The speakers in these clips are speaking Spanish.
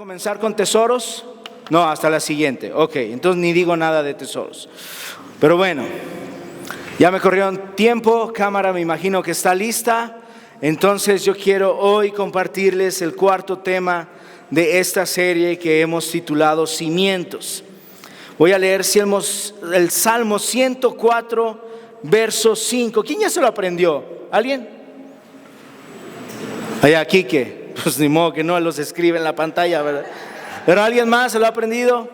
comenzar con tesoros? No, hasta la siguiente. Ok, entonces ni digo nada de tesoros. Pero bueno, ya me corrieron tiempo. Cámara, me imagino que está lista. Entonces yo quiero hoy compartirles el cuarto tema de esta serie que hemos titulado Cimientos. Voy a leer el Salmo 104, verso 5. ¿Quién ya se lo aprendió? ¿Alguien? Allá, Quique. Pues ni modo que no los escribe en la pantalla, ¿verdad? ¿Pero alguien más se lo ha aprendido?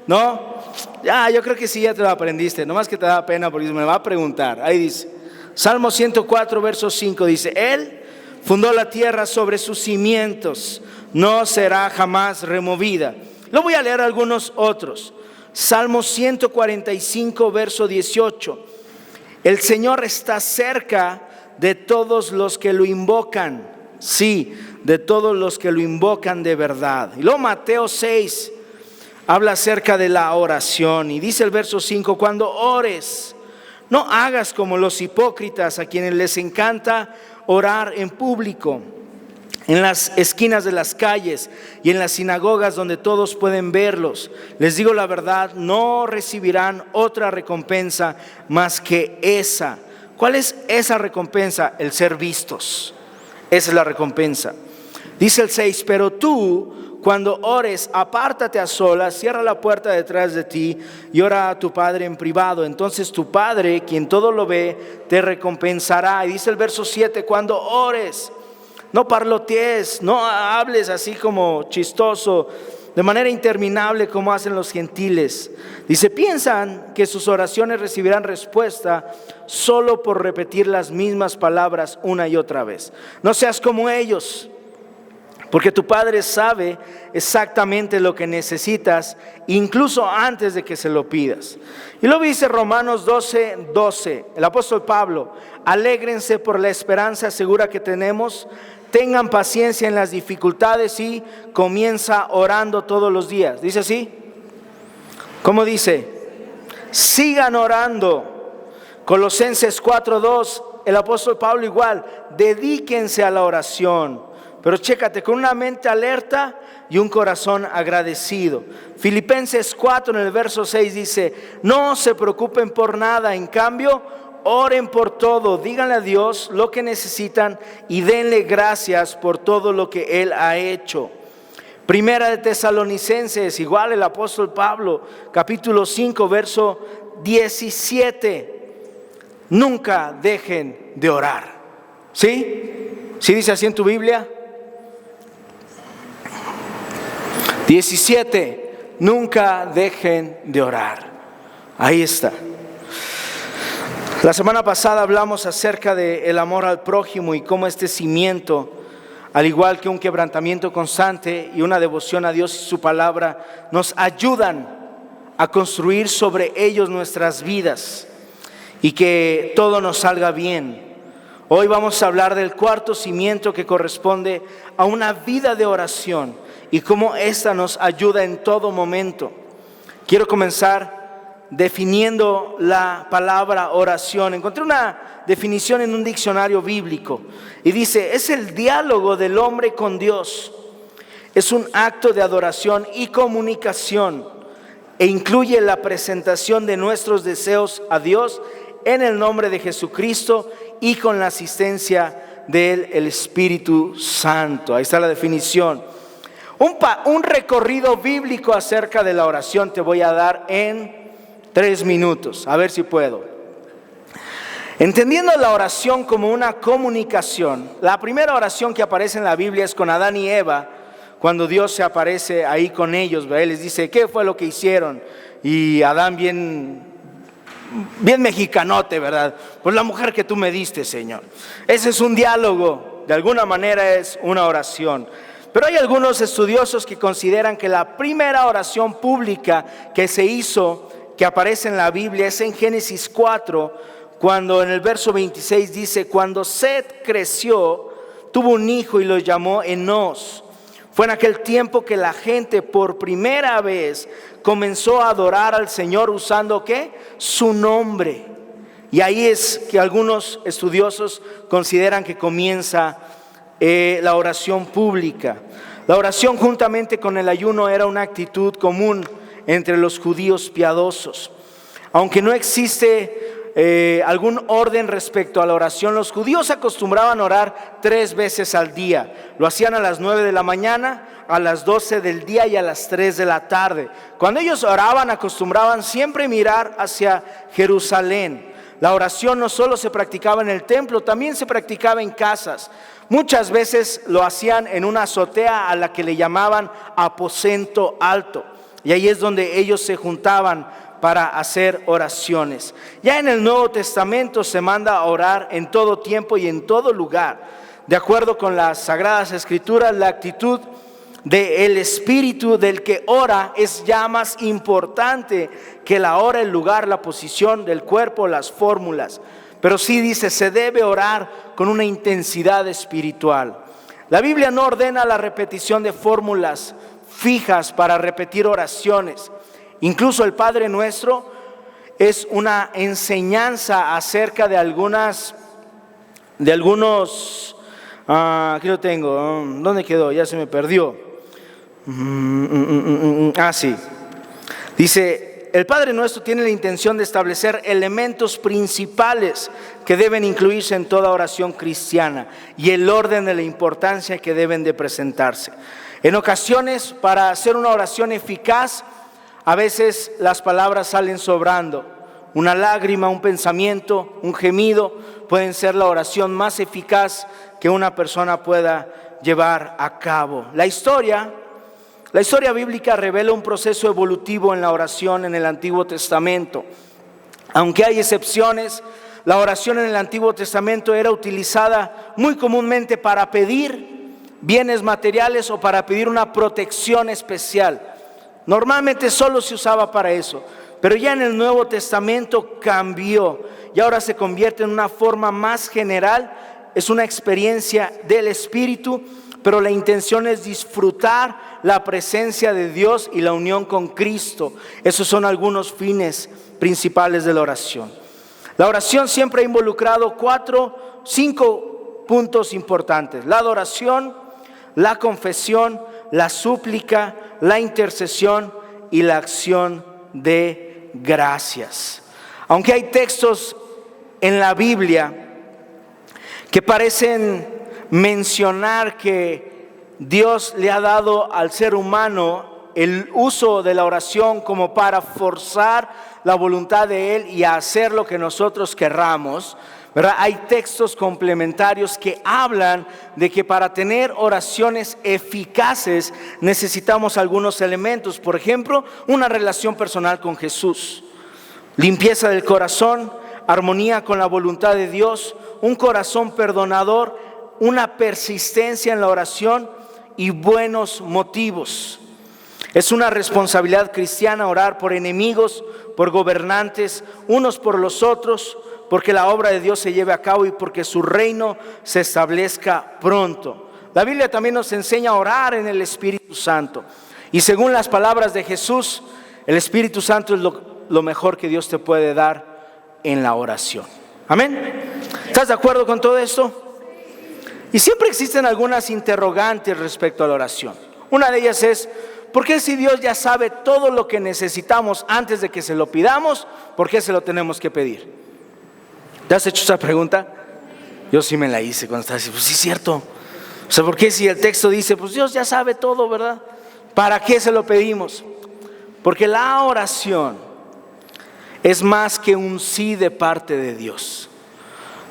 ¿No? Ya, yo creo que sí, ya te lo aprendiste. Nomás que te da pena porque me va a preguntar. Ahí dice, Salmo 104, verso 5, dice: Él fundó la tierra sobre sus cimientos, no será jamás removida. Lo voy a leer algunos otros. Salmo 145, verso 18. El Señor está cerca de todos los que lo invocan. Sí, de todos los que lo invocan de verdad. Y luego Mateo 6 habla acerca de la oración. Y dice el verso 5, cuando ores, no hagas como los hipócritas, a quienes les encanta orar en público, en las esquinas de las calles y en las sinagogas donde todos pueden verlos. Les digo la verdad, no recibirán otra recompensa más que esa. ¿Cuál es esa recompensa? El ser vistos. Esa es la recompensa. Dice el 6, pero tú, cuando ores, apártate a solas, cierra la puerta detrás de ti y ora a tu Padre en privado. Entonces tu Padre, quien todo lo ve, te recompensará. Y dice el verso 7, cuando ores, no parlotees, no hables así como chistoso, de manera interminable como hacen los gentiles. Dice, piensan que sus oraciones recibirán respuesta solo por repetir las mismas palabras una y otra vez. No seas como ellos, porque tu Padre sabe exactamente lo que necesitas, incluso antes de que se lo pidas. Y luego dice Romanos 12, el apóstol Pablo: alégrense por la esperanza segura que tenemos, tengan paciencia en las dificultades y comienza orando todos los días. ¿Dice así? ¿Cómo dice? Sigan orando. Colosenses 4:2, el apóstol Pablo igual: dedíquense a la oración. Pero chécate, con una mente alerta y un corazón agradecido. Filipenses 4 en el verso 6 dice: no se preocupen por nada, en cambio oren por todo, díganle a Dios lo que necesitan y denle gracias por todo lo que Él ha hecho. Primera de Tesalonicenses, igual el apóstol Pablo, capítulo 5, verso 17. Nunca dejen de orar. ¿Sí? ¿Sí dice así en tu Biblia? 17. Nunca dejen de orar. Ahí está. La semana pasada hablamos acerca del amor al prójimo y cómo este cimiento, al igual que un quebrantamiento constante y una devoción a Dios y su palabra, nos ayudan a construir sobre ellos nuestras vidas y que todo nos salga bien. Hoy vamos a hablar del cuarto cimiento, que corresponde a una vida de oración y cómo esta nos ayuda en todo momento. Quiero comenzar definiendo la palabra oración. Encontré una definición en un diccionario bíblico y dice: es el diálogo del hombre con Dios. Es un acto de adoración y comunicación e incluye la presentación de nuestros deseos a Dios en el nombre de Jesucristo y con la asistencia del Espíritu Santo. Ahí está la definición. Un recorrido bíblico acerca de la oración te voy a dar en 3 minutos, a ver si puedo. Entendiendo la oración como una comunicación, la primera oración que aparece en la Biblia es con Adán y Eva, cuando Dios se aparece ahí con ellos, ¿verdad? Él les dice, ¿qué fue lo que hicieron? Y Adán bien mexicanote, ¿verdad? Pues la mujer que tú me diste, Señor. Ese es un diálogo, de alguna manera es una oración. Pero hay algunos estudiosos que consideran que la primera oración pública que se hizo, que aparece en la Biblia, es en Génesis 4, cuando en el verso 26 dice: cuando Set creció, tuvo un hijo y lo llamó Enos. Fue en aquel tiempo que la gente por primera vez comenzó a adorar al Señor usando ¿qué? Su nombre. Y ahí es que algunos estudiosos consideran que comienza la oración pública. La oración juntamente con el ayuno era una actitud común entre los judíos piadosos. Aunque no existe algún orden respecto a la oración, los judíos acostumbraban a orar 3 veces al día. Lo hacían a las 9 de la mañana, a las 12 del día y a las 3 de la tarde. Cuando ellos oraban, acostumbraban siempre mirar hacia Jerusalén. La oración no solo se practicaba en el templo, también se practicaba en casas. Muchas veces lo hacían en una azotea a la que le llamaban aposento alto. Y ahí es donde ellos se juntaban para hacer oraciones. Ya en el Nuevo Testamento se manda a orar en todo tiempo y en todo lugar. De acuerdo con las Sagradas Escrituras, la actitud del espíritu del que ora es ya más importante que la hora, el lugar, la posición del cuerpo, las fórmulas. Pero sí dice, se debe orar con una intensidad espiritual. La Biblia no ordena la repetición de fórmulas fijas para repetir oraciones. Incluso el Padre Nuestro es una enseñanza acerca de algunos, aquí lo tengo, ¿dónde quedó? Ya se me perdió. Sí. Dice, el Padre Nuestro tiene la intención de establecer elementos principales que deben incluirse en toda oración cristiana y el orden de la importancia que deben de presentarse. En ocasiones, para hacer una oración eficaz, a veces las palabras salen sobrando. Una lágrima, un pensamiento, un gemido pueden ser la oración más eficaz que una persona pueda llevar a cabo. La historia bíblica revela un proceso evolutivo en la oración en el Antiguo Testamento. Aunque hay excepciones, la oración en el Antiguo Testamento era utilizada muy comúnmente para pedir bienes materiales o para pedir una protección especial. Normalmente solo se usaba para eso, pero ya en el Nuevo Testamento cambió y ahora se convierte en una forma más general. Es una experiencia del Espíritu, pero la intención es disfrutar la presencia de Dios y la unión con Cristo. Esos son algunos fines principales de la oración. La oración siempre ha involucrado 5 puntos importantes: la adoración, la confesión, la súplica, la intercesión y la acción de gracias. Aunque hay textos en la Biblia que parecen mencionar que Dios le ha dado al ser humano el uso de la oración como para forzar la voluntad de Él y hacer lo que nosotros querramos, ¿verdad? Hay textos complementarios que hablan de que para tener oraciones eficaces necesitamos algunos elementos. Por ejemplo, una relación personal con Jesús, limpieza del corazón, armonía con la voluntad de Dios, un corazón perdonador, una persistencia en la oración y buenos motivos. Es una responsabilidad cristiana orar por enemigos, por gobernantes, unos por los otros, porque la obra de Dios se lleve a cabo y porque su reino se establezca pronto. La Biblia también nos enseña a orar en el Espíritu Santo. Y según las palabras de Jesús, el Espíritu Santo es lo mejor que Dios te puede dar en la oración. ¿Amén? ¿Estás de acuerdo con todo esto? Y siempre existen algunas interrogantes respecto a la oración. Una de ellas es, ¿por qué si Dios ya sabe todo lo que necesitamos antes de que se lo pidamos, por qué se lo tenemos que pedir? ¿Te has hecho esa pregunta? Yo sí me la hice cuando estaba diciendo, pues sí es cierto. O sea, ¿por qué si el texto dice, pues Dios ya sabe todo, ¿verdad? ¿Para qué se lo pedimos? Porque la oración es más que un sí de parte de Dios.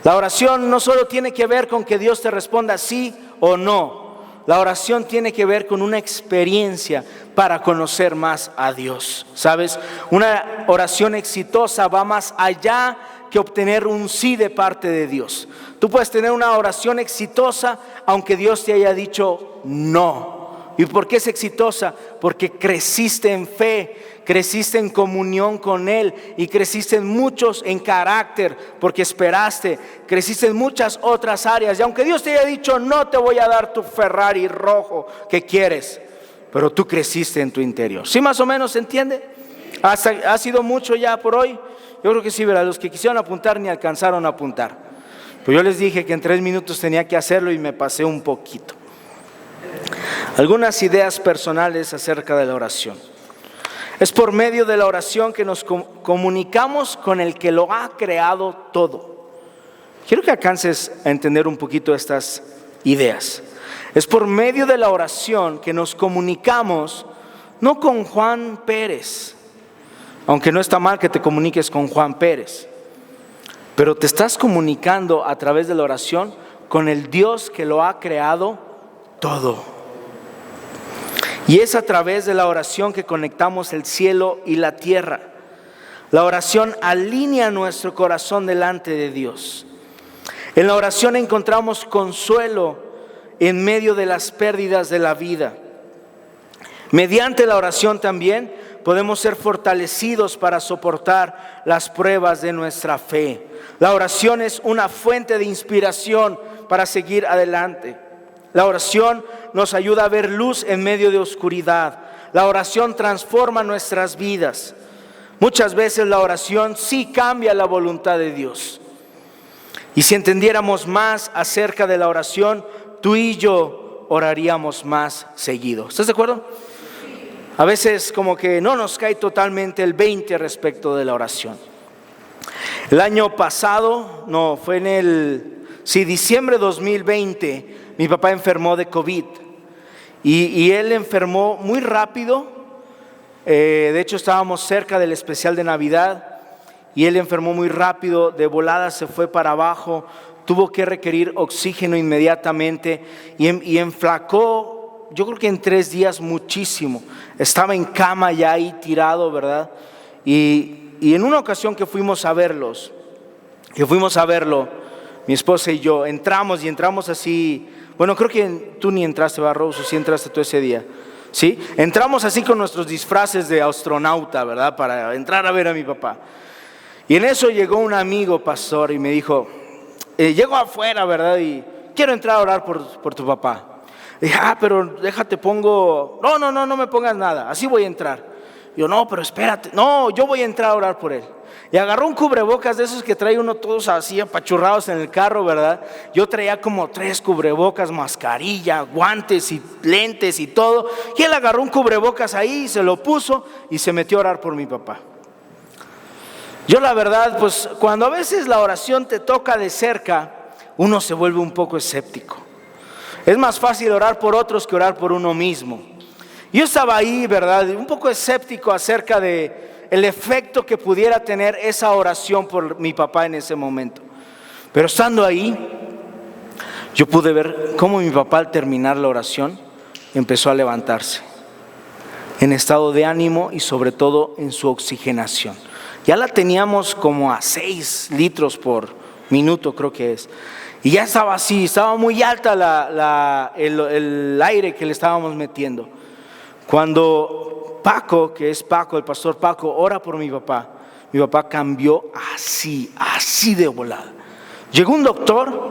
La oración no solo tiene que ver con que Dios te responda sí o no. La oración tiene que ver con una experiencia para conocer más a Dios. ¿Sabes? Una oración exitosa va más allá que obtener un sí de parte de Dios. Tú puedes tener una oración exitosa aunque Dios te haya dicho no. ¿Y por qué es exitosa? Porque creciste en fe, creciste en comunión con Él y creciste en carácter porque esperaste, creciste en muchas otras áreas. Y aunque Dios te haya dicho no te voy a dar tu Ferrari rojo que quieres, pero tú creciste en tu interior. ¿Sí más o menos se entiende? ¿Ha sido mucho ya por hoy? Yo creo que sí, ¿verdad? Los que quisieron apuntar ni alcanzaron a apuntar. Pues yo les dije que en 3 minutos tenía que hacerlo y me pasé un poquito. Algunas ideas personales acerca de la oración. Es por medio de la oración que nos comunicamos con el que lo ha creado todo. Quiero que alcances a entender un poquito estas ideas. Es por medio de la oración que nos comunicamos no con Juan Pérez, aunque no está mal que te comuniques con Juan Pérez, pero te estás comunicando a través de la oración con el Dios que lo ha creado todo. Y es a través de la oración que conectamos el cielo y la tierra. La oración alinea nuestro corazón delante de Dios. En la oración encontramos consuelo en medio de las pérdidas de la vida. Mediante la oración también podemos ser fortalecidos para soportar las pruebas de nuestra fe. La oración es una fuente de inspiración para seguir adelante. La oración nos ayuda a ver luz en medio de oscuridad. La oración transforma nuestras vidas. Muchas veces la oración sí cambia la voluntad de Dios. Y si entendiéramos más acerca de la oración, tú y yo oraríamos más seguido. ¿Estás de acuerdo? A veces como que no nos cae totalmente el 20 respecto de la oración. El año pasado, fue en diciembre de 2020, mi papá enfermó de COVID y él enfermó muy rápido. De hecho estábamos cerca del especial de Navidad y él enfermó muy rápido, de volada se fue para abajo, tuvo que requerir oxígeno inmediatamente y enflacó, yo creo que en 3 días muchísimo. Estaba en cama ya ahí tirado, ¿verdad? Y en una ocasión que fuimos a verlo, mi esposa y yo, entramos así. Bueno, creo que tú ni entraste, Barroso, sí entraste tú ese día, ¿sí? Entramos así con nuestros disfraces de astronauta, ¿verdad? Para entrar a ver a mi papá. Y en eso llegó un amigo pastor y me dijo, llego afuera, ¿verdad? Y quiero entrar a orar por tu papá. Y dije, pero déjate pongo, no me pongas nada, así voy a entrar. Yo, no, pero espérate, no, yo voy a entrar a orar por él. Y agarró un cubrebocas de esos que trae uno todos así apachurrados en el carro, ¿verdad? Yo traía como 3 cubrebocas, mascarilla, guantes y lentes y todo. Y él agarró un cubrebocas ahí, se lo puso y se metió a orar por mi papá. Yo la verdad, pues cuando a veces la oración te toca de cerca, uno se vuelve un poco escéptico. Es más fácil orar por otros que orar por uno mismo. Yo estaba ahí, ¿verdad? Un poco escéptico acerca de el efecto que pudiera tener esa oración por mi papá en ese momento. Pero estando ahí, yo pude ver cómo mi papá al terminar la oración empezó a levantarse en estado de ánimo y sobre todo en su oxigenación. Ya la teníamos como a 6 litros por minuto, creo que es. Y ya estaba así, estaba muy alta el aire que le estábamos metiendo. Cuando Paco, que es Paco, el pastor Paco, ora por mi papá cambió así de volada. Llegó un doctor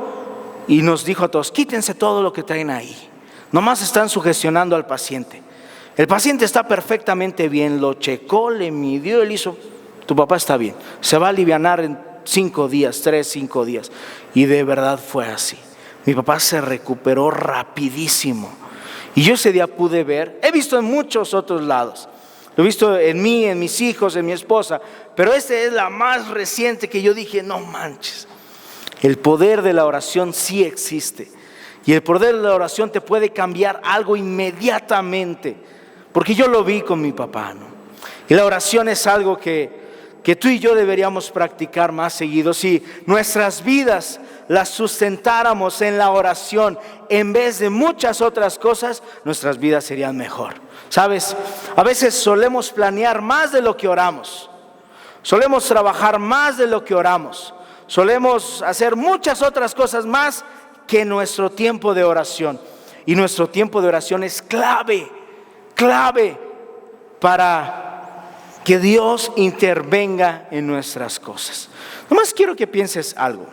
y nos dijo a todos, quítense todo lo que traen ahí. Nomás están sugestionando al paciente. El paciente está perfectamente bien, lo checó, le midió, él hizo, tu papá está bien. Se va a alivianar en 5 días, 5 días. Y de verdad fue así. Mi papá se recuperó rapidísimo. Y yo ese día pude ver, he visto en muchos otros lados, lo he visto en mí, en mis hijos, en mi esposa, pero esta es la más reciente que yo dije, no manches, el poder de la oración sí existe. Y el poder de la oración te puede cambiar algo inmediatamente, porque yo lo vi con mi papá, ¿no? Y la oración es algo que tú y yo deberíamos practicar más seguido. Si nuestras vidas las sustentáramos en la oración en vez de muchas otras cosas, nuestras vidas serían mejor. ¿Sabes? A veces solemos planear más de lo que oramos. Solemos trabajar más de lo que oramos. Solemos hacer muchas otras cosas más que nuestro tiempo de oración. Y nuestro tiempo de oración es clave para que Dios intervenga en nuestras cosas. Nomás quiero que pienses algo.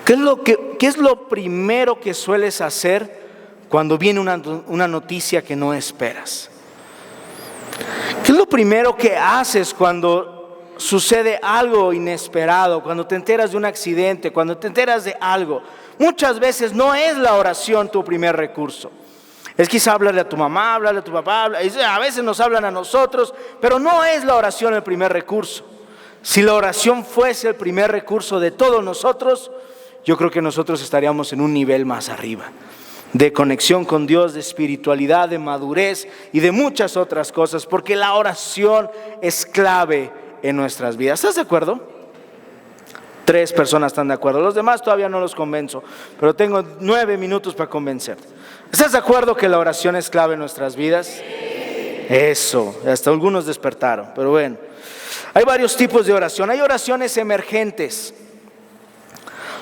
¿Qué es lo primero que sueles hacer cuando viene una noticia que no esperas? ¿Qué es lo primero que haces cuando sucede algo inesperado? Cuando te enteras de un accidente, cuando te enteras de algo. Muchas veces no es la oración tu primer recurso. Es quizá hablarle a tu mamá, hablarle a tu papá, a veces nos hablan a nosotros, pero no es la oración el primer recurso. Si la oración fuese el primer recurso de todos nosotros, yo creo que nosotros estaríamos en un nivel más arriba, de conexión con Dios, de espiritualidad, de madurez y de muchas otras cosas, porque la oración es clave en nuestras vidas. ¿Estás de acuerdo? 3 personas están de acuerdo, los demás todavía no los convenzo, pero tengo 9 minutos para convencerte. ¿Estás de acuerdo que la oración es clave en nuestras vidas? Eso, hasta algunos despertaron, pero bueno. Hay varios tipos de oración. Hay oraciones emergentes,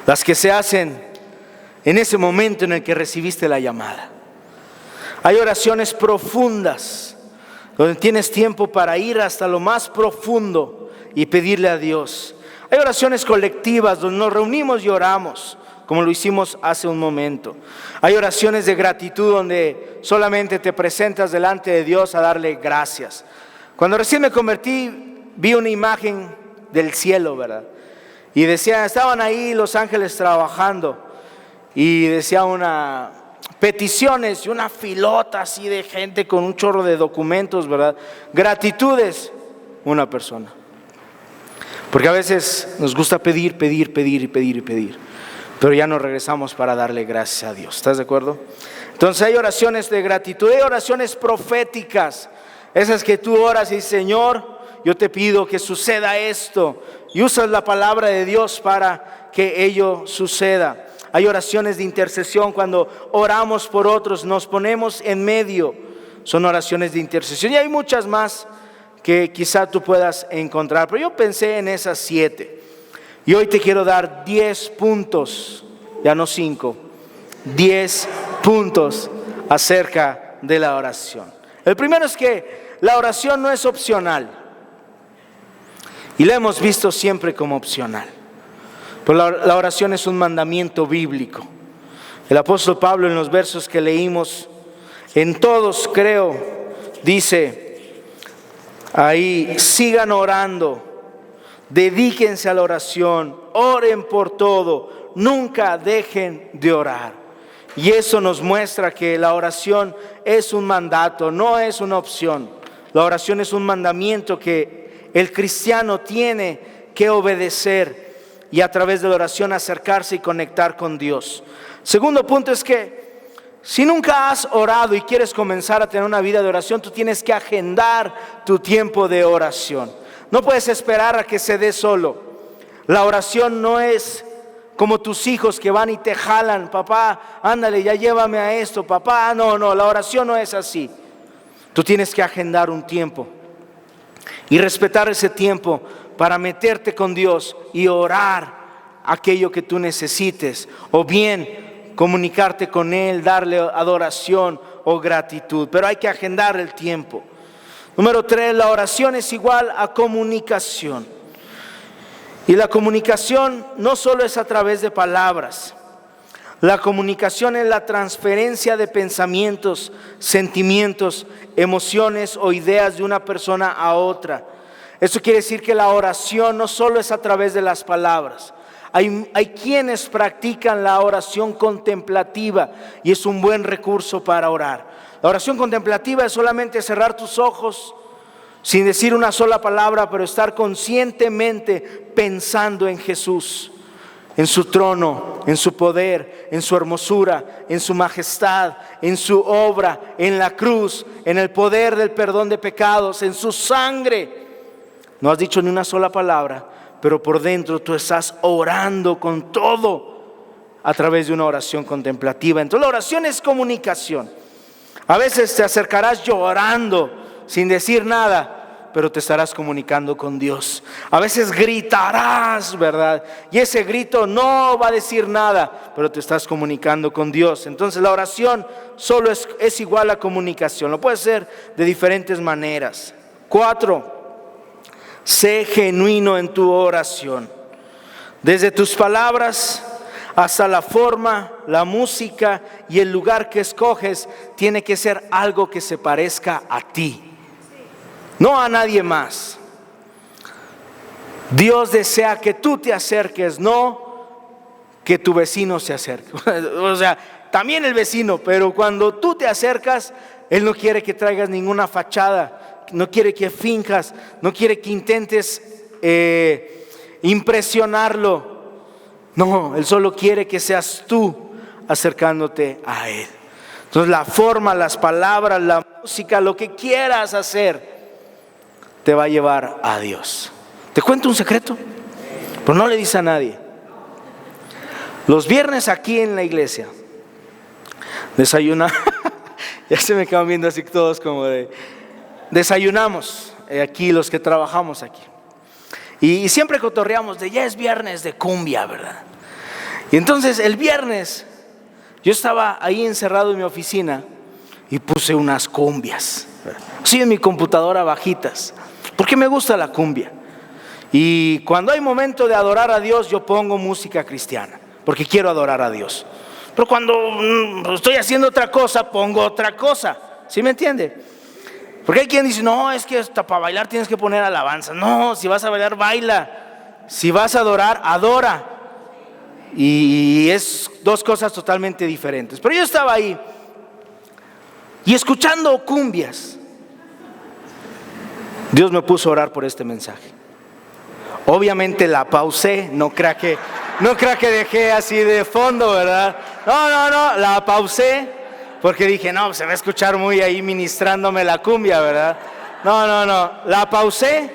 las que se hacen en ese momento en el que recibiste la llamada. Hay oraciones profundas, donde tienes tiempo para ir hasta lo más profundo y pedirle a Dios. Hay oraciones colectivas, donde nos reunimos y oramos, como lo hicimos hace un momento. Hay oraciones de gratitud, donde solamente te presentas delante de Dios a darle gracias. Cuando recién me convertí, vi una imagen del cielo, ¿verdad? Y decía, estaban ahí los ángeles trabajando, y decía peticiones y una filota así de gente con un chorro de documentos, ¿verdad? Gratitudes, una persona. Porque a veces nos gusta pedir, pero ya nos regresamos para darle gracias a Dios. ¿Estás de acuerdo? Entonces hay oraciones de gratitud, hay oraciones proféticas, esas que tú oras y dices, Señor, yo te pido que suceda esto, y usas la palabra de Dios para que ello suceda. Hay oraciones de intercesión, cuando oramos por otros, nos ponemos en medio, son oraciones de intercesión, y hay muchas más que quizá tú puedas encontrar, pero yo pensé en esas 7, y hoy te quiero dar 10 puntos, ya no 5, 10 puntos acerca de la oración. El primero es que la oración no es opcional, y la hemos visto siempre como opcional, pero la oración es un mandamiento bíblico. El apóstol Pablo, en los versos que leímos, en todos creo, dice ahí, sigan orando, dedíquense a la oración, oren por todo, nunca dejen de orar. Y eso nos muestra que la oración es un mandato, no es una opción. La oración es un mandamiento que el cristiano tiene que obedecer, y a través de la oración acercarse y conectar con Dios. Segundo punto es que si nunca has orado y quieres comenzar a tener una vida de oración, tú tienes que agendar tu tiempo de oración. No puedes esperar a que se dé solo. La oración no es como tus hijos que van y te jalan, papá, ándale, ya llévame a esto, papá. No, la oración no es así. Tú tienes que agendar un tiempo y respetar ese tiempo para meterte con Dios y orar aquello que tú necesites, o bien comunicarte con Él, darle adoración o gratitud, pero hay que agendar el tiempo. Número 3, la oración es igual a comunicación, y la comunicación no solo es a través de palabras. La comunicación es la transferencia de pensamientos, sentimientos, emociones o ideas de una persona a otra. Eso quiere decir que la oración no solo es a través de las palabras. Hay quienes practican la oración contemplativa, y es un buen recurso para orar. La oración contemplativa es solamente cerrar tus ojos sin decir una sola palabra, pero estar conscientemente pensando en Jesús, en su trono, en su poder, en su hermosura, en su majestad, en su obra, en la cruz, en el poder del perdón de pecados, en su sangre. No has dicho ni una sola palabra, pero por dentro tú estás orando con todo a través de una oración contemplativa. Entonces la oración es comunicación. A veces te acercarás llorando sin decir nada, pero te estarás comunicando con Dios. A veces gritarás, ¿verdad? Y ese grito no va a decir nada, pero te estás comunicando con Dios. Entonces la oración solo es igual a comunicación. Lo puedes hacer de diferentes maneras. 4, sé genuino en tu oración. Desde tus palabras hasta la forma, la música y el lugar que escoges, tiene que ser algo que se parezca a ti, no a nadie más. Dios desea que tú te acerques, no que tu vecino se acerque. O sea, también el vecino, pero cuando tú te acercas, Él no quiere que traigas ninguna fachada, no quiere que finjas, no quiere que intentes impresionarlo. No, Él solo quiere que seas tú acercándote a Él. Entonces la forma, las palabras, la música, lo que quieras hacer, te va a llevar a Dios. ¿Te cuento un secreto? Pero no le dices a nadie. Los viernes aquí en la iglesia, ya se me quedan viendo así todos como de, desayunamos aquí los que trabajamos aquí. Y siempre cotorreamos de ya es viernes de cumbia, ¿verdad? Y entonces el viernes yo estaba ahí encerrado en mi oficina y puse unas cumbias, sí, en mi computadora bajitas, porque me gusta la cumbia. Y cuando hay momento de adorar a Dios, yo pongo música cristiana, porque quiero adorar a Dios. Pero cuando estoy haciendo otra cosa, pongo otra cosa. ¿Sí me entiende? Porque hay quien dice, no, es que hasta para bailar tienes que poner alabanza. No, si vas a bailar, baila. Si vas a adorar, adora. Y es dos cosas totalmente diferentes. Pero yo estaba ahí y escuchando cumbias, Dios me puso a orar por este mensaje. Obviamente la pausé, no crea que dejé así de fondo, ¿verdad? No, la pausé porque dije, no, se va a escuchar muy ahí ministrándome la cumbia, ¿verdad? No, la pausé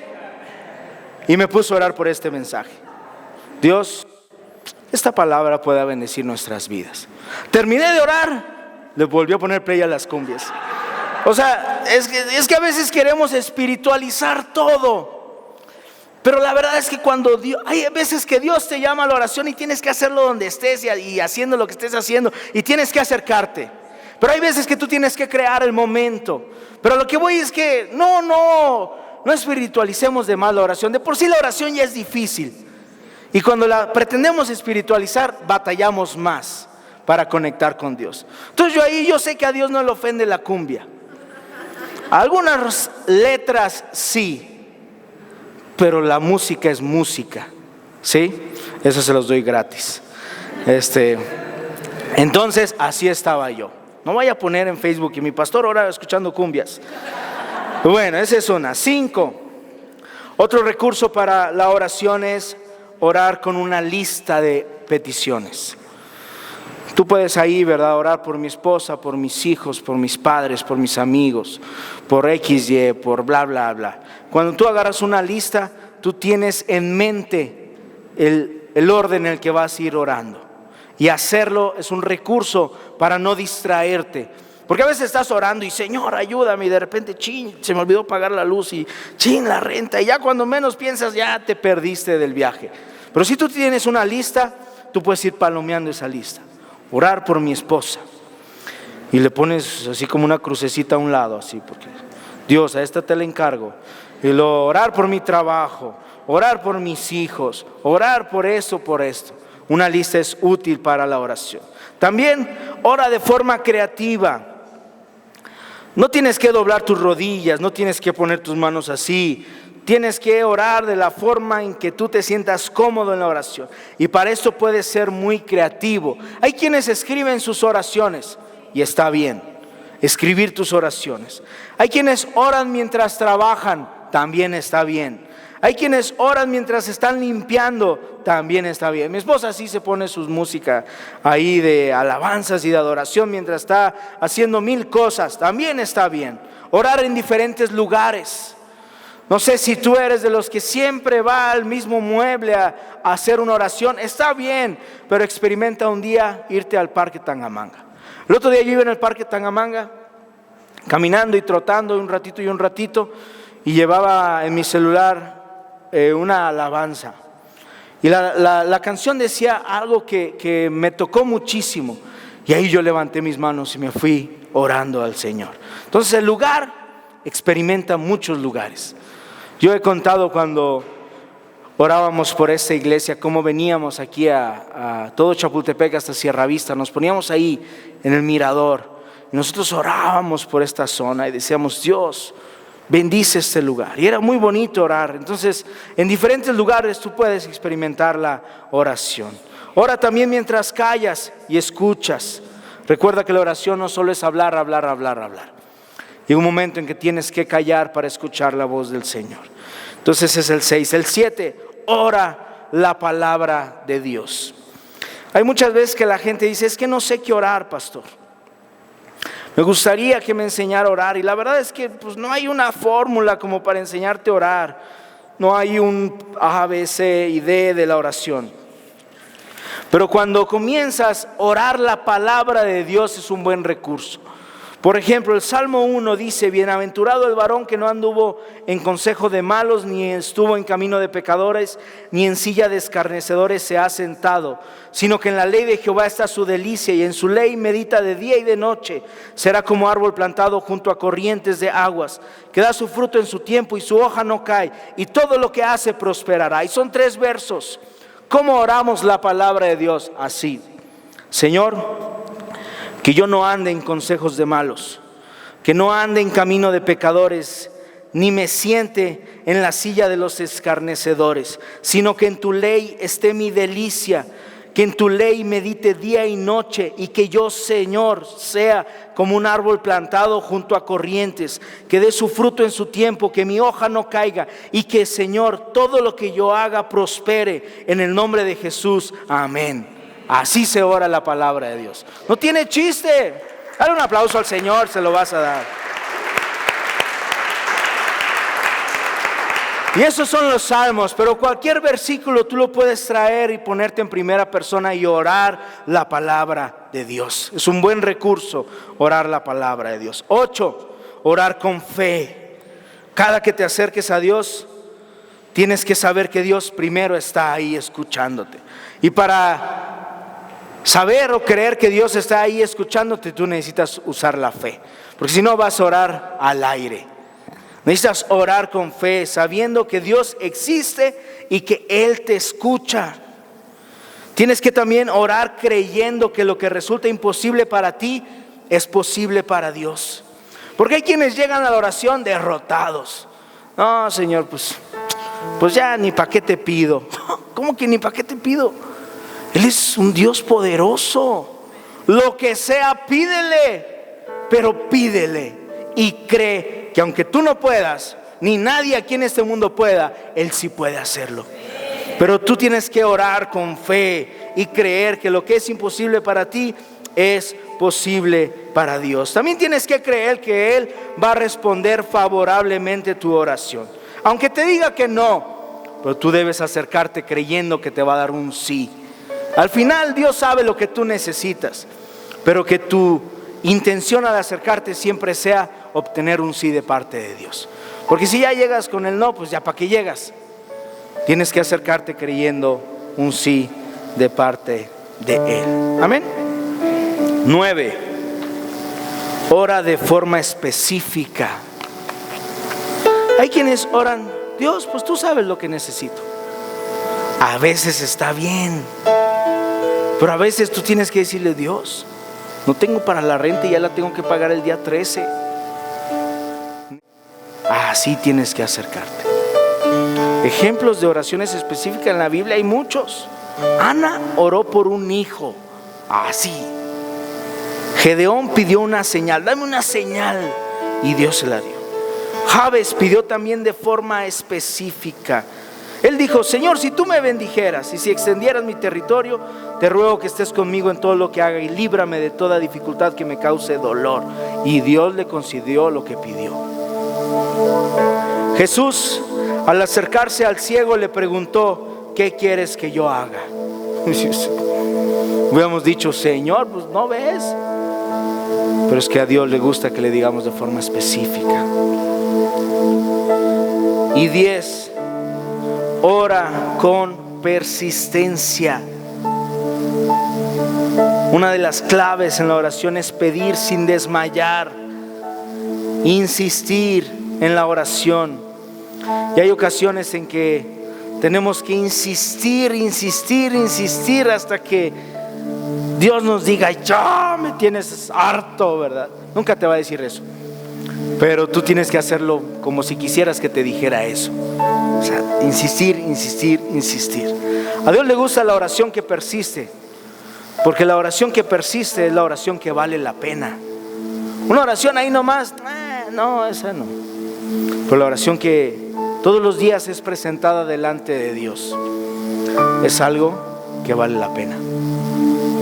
y me puso a orar por este mensaje. Dios, esta palabra pueda bendecir nuestras vidas. Terminé de orar, le volvió a poner play a las cumbias. O sea, es que a veces queremos espiritualizar todo. Pero la verdad es que hay veces que Dios te llama a la oración y tienes que hacerlo donde estés y haciendo lo que estés haciendo y tienes que acercarte. Pero hay veces que tú tienes que crear el momento. Pero lo que voy es que no espiritualicemos de más la oración. De por sí la oración ya es difícil. Y cuando la pretendemos espiritualizar, batallamos más para conectar con Dios. Entonces yo sé que a Dios no le ofende la cumbia. Algunas letras sí. Pero la música es música, ¿sí? Eso se los doy gratis. Entonces, así estaba yo. No vaya a poner en Facebook que mi pastor ora escuchando cumbias. Bueno, esa es una. 5. Otro recurso para la oración es orar con una lista de peticiones. Tú puedes ahí, ¿verdad? Orar por mi esposa, por mis hijos, por mis padres, por mis amigos, por XY, por bla, bla, bla. Cuando tú agarras una lista, tú tienes en mente el orden en el que vas a ir orando. Y hacerlo es un recurso para no distraerte. Porque a veces estás orando y Señor, ayúdame, y de repente, se me olvidó pagar la luz y la renta. Y ya cuando menos piensas, ya te perdiste del viaje. Pero si tú tienes una lista, tú puedes ir palomeando esa lista. Orar por mi esposa. Y le pones así como una crucecita a un lado, así, porque Dios, a esta te la encargo. Y luego orar por mi trabajo, orar por mis hijos, orar por esto, por esto. Una lista es útil para la oración. También ora de forma creativa. No tienes que doblar tus rodillas, no tienes que poner tus manos así. Tienes que orar de la forma en que tú te sientas cómodo en la oración. Y para esto puedes ser muy creativo. Hay quienes escriben sus oraciones y está bien, escribir tus oraciones. Hay quienes oran mientras trabajan, también está bien. Hay quienes oran mientras están limpiando, también está bien. Mi esposa sí se pone sus música ahí de alabanzas y de adoración mientras está haciendo 1000 cosas, también está bien. Orar en diferentes lugares. No sé si tú eres de los que siempre va al mismo mueble a hacer una oración, está bien, pero experimenta un día irte al Parque Tangamanga. El otro día yo iba en el Parque Tangamanga, caminando y trotando un ratito, y llevaba en mi celular una alabanza. Y la canción decía algo que me tocó muchísimo, y ahí yo levanté mis manos y me fui orando al Señor. Entonces el lugar experimenta muchos lugares. Yo he contado cuando orábamos por esta iglesia, cómo veníamos aquí a todo Chapultepec hasta Sierra Vista, nos poníamos ahí en el mirador, y nosotros orábamos por esta zona y decíamos, Dios, bendice este lugar. Y era muy bonito orar. Entonces, en diferentes lugares tú puedes experimentar la oración. Ora también mientras callas y escuchas. Recuerda que la oración no solo es hablar, hablar, hablar, hablar. Llega un momento en que tienes que callar para escuchar la voz del Señor. Entonces ese es el 6. El 7, ora la palabra de Dios. Hay muchas veces que la gente dice, es que no sé qué orar, pastor. Me gustaría que me enseñara a orar. Y la verdad es que pues, no hay una fórmula como para enseñarte a orar. No hay un A, B, C y D de la oración. Pero cuando comienzas a orar la palabra de Dios es un buen recurso. Por ejemplo, el Salmo 1 dice, bienaventurado el varón que no anduvo en consejo de malos, ni estuvo en camino de pecadores, ni en silla de escarnecedores se ha sentado, sino que en la ley de Jehová está su delicia, y en su ley medita de día y de noche. Será como árbol plantado junto a corrientes de aguas, que da su fruto en su tiempo y su hoja no cae, y todo lo que hace prosperará. Y son 3 versos. ¿Cómo oramos la palabra de Dios? Así: Señor, que yo no ande en consejos de malos, que no ande en camino de pecadores, ni me siente en la silla de los escarnecedores, sino que en tu ley esté mi delicia, que en tu ley medite día y noche, y que yo, Señor, sea como un árbol plantado junto a corrientes, que dé su fruto en su tiempo, que mi hoja no caiga, y que, Señor, todo lo que yo haga prospere, en el nombre de Jesús. Amén. Así se ora la palabra de Dios. No tiene chiste. Dale un aplauso al Señor, se lo vas a dar. Y esos son los salmos, pero cualquier versículo tú lo puedes traer y ponerte en primera persona y orar la palabra de Dios. Es un buen recurso orar la palabra de Dios. 8, orar con fe. Cada que te acerques a Dios, tienes que saber que Dios primero está ahí escuchándote. Y para saber o creer que Dios está ahí escuchándote, tú necesitas usar la fe, porque si no vas a orar al aire. Necesitas orar con fe, sabiendo que Dios existe y que Él te escucha. Tienes que también orar creyendo que lo que resulta imposible para ti es posible para Dios, porque hay quienes llegan a la oración derrotados. No, Señor, pues ya ni para qué te pido. ¿Cómo que ni para qué te pido? Él es un Dios poderoso. Lo que sea, pídele, pero pídele y cree que aunque tú no puedas, ni nadie aquí en este mundo pueda, Él sí puede hacerlo. Pero tú tienes que orar con fe y creer que lo que es imposible para ti es posible para Dios. También tienes que creer que Él va a responder favorablemente tu oración, aunque te diga que no, pero tú debes acercarte creyendo que te va a dar un sí. Al final Dios sabe lo que tú necesitas, pero que tu intención al acercarte siempre sea obtener un sí de parte de Dios. Porque si ya llegas con el no, pues ya para qué llegas. Tienes que acercarte creyendo un sí de parte de Él. Amén. 9, ora de forma específica. Hay quienes oran, Dios, pues tú sabes lo que necesito. A veces está bien, pero a veces tú tienes que decirle, Dios, no tengo para la renta y ya la tengo que pagar el día 13. Así tienes que acercarte. Ejemplos de oraciones específicas en la Biblia hay muchos. Ana oró por un hijo, así. Gedeón pidió una señal, dame una señal, y Dios se la dio. Jabes pidió también de forma específica. Él dijo, Señor, si tú me bendijeras y si extendieras mi territorio, te ruego que estés conmigo en todo lo que haga y líbrame de toda dificultad que me cause dolor. Y Dios le concedió lo que pidió. Jesús, al acercarse al ciego, le preguntó, ¿qué quieres que yo haga? Hubiéramos dicho, Señor, pues no ves. Pero es que a Dios le gusta que le digamos de forma específica. Y 10, ora con persistencia. Una de las claves en la oración es pedir sin desmayar, insistir en la oración. Y hay ocasiones en que tenemos que insistir hasta que Dios nos diga, ya me tienes harto, ¿verdad? Nunca te va a decir eso, pero tú tienes que hacerlo como si quisieras que te dijera eso. O sea, insistir. A Dios le gusta la oración que persiste, Porque la oración que persiste es la oración que vale la pena. Una oración ahí nomás, no, esa no. Pero la oración que todos los días es presentada delante de Dios es algo que vale la pena.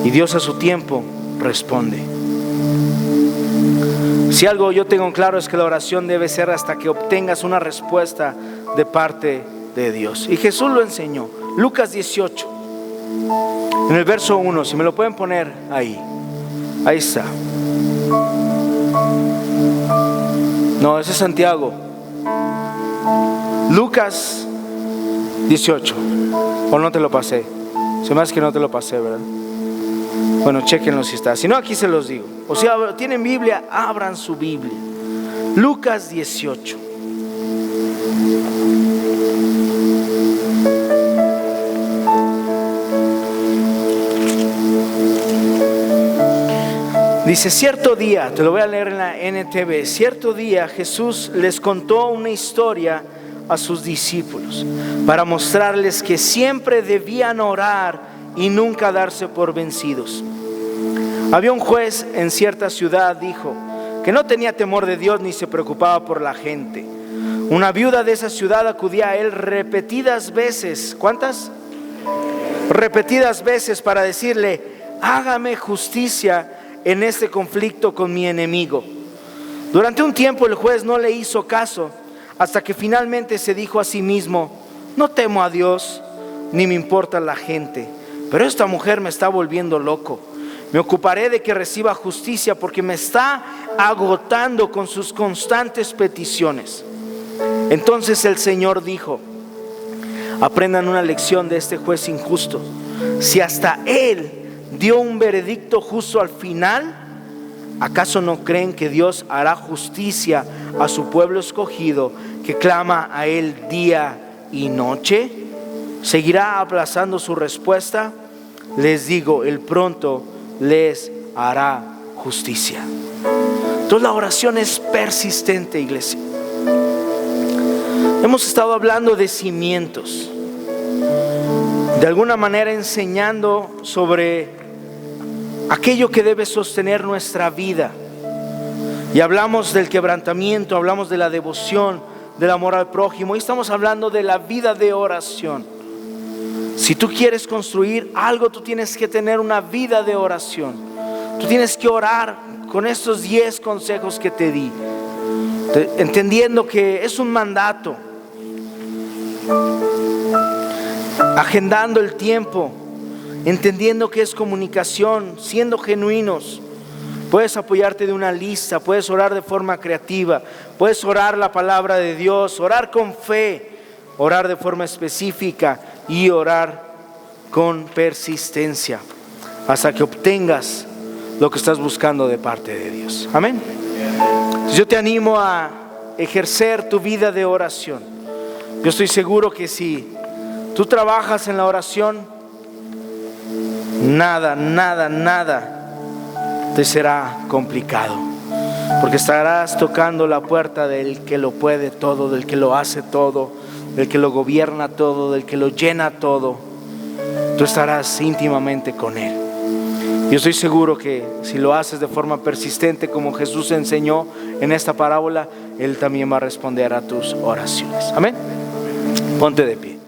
Y Dios a su tiempo responde. Si algo yo tengo claro es que la oración debe ser hasta que obtengas una respuesta de parte de Dios. Y Jesús lo enseñó. Lucas 18, en el verso 1, si me lo pueden poner ahí. Ahí está. No, ese es Santiago. Lucas 18. ¿O no te lo pasé? Se me hace que no te lo pasé, ¿verdad? Bueno, chequenlo si está. Si no, aquí se los digo. O sea, tienen Biblia, abran su Biblia. Lucas 18. Dice, cierto día, te lo voy a leer en la NTV, cierto día Jesús les contó una historia a sus discípulos para mostrarles que siempre debían orar y nunca darse por vencidos. Había un juez en cierta ciudad, dijo, que no tenía temor de Dios ni se preocupaba por la gente. Una viuda de esa ciudad acudía a él repetidas veces. ¿Cuántas? Repetidas veces para decirle, hágame justicia en este conflicto con mi enemigo. Durante un tiempo el juez no le hizo caso, hasta que finalmente se dijo a sí mismo, no temo a Dios, ni me importa la gente, pero esta mujer me está volviendo loco. Me ocuparé de que reciba justicia porque me está agotando con sus constantes peticiones. Entonces el Señor dijo, aprendan una lección de este juez injusto. Si hasta él dio un veredicto justo al final, ¿acaso no creen que Dios hará justicia a su pueblo escogido que clama a él día y noche? ¿Seguirá aplazando su respuesta? Les digo, él pronto les hará justicia. Entonces la oración es persistente, iglesia. Hemos estado hablando de cimientos, de alguna manera enseñando sobre aquello que debe sostener nuestra vida. Y hablamos del quebrantamiento, hablamos de la devoción, del amor al prójimo. Y estamos hablando de la vida de oración. Si tú quieres construir algo, tú tienes que tener una vida de oración. Tú tienes que orar con estos 10 consejos que te di, entendiendo que es un mandato, agendando el tiempo, entendiendo que es comunicación, siendo genuinos. Puedes apoyarte de una lista, puedes orar de forma creativa, puedes orar la palabra de Dios, orar con fe, orar de forma específica y orar con persistencia hasta que obtengas lo que estás buscando de parte de Dios. Amén. Yo te animo a ejercer tu vida de oración. Yo estoy seguro que si tú trabajas en la oración, nada te será complicado, porque estarás tocando la puerta del que lo puede todo, del que lo hace todo, del que lo gobierna todo, del que lo llena todo. Tú estarás íntimamente con Él. Yo estoy seguro que si lo haces de forma persistente, como Jesús enseñó en esta parábola, Él también va a responder a tus oraciones. Amén. Ponte de pie.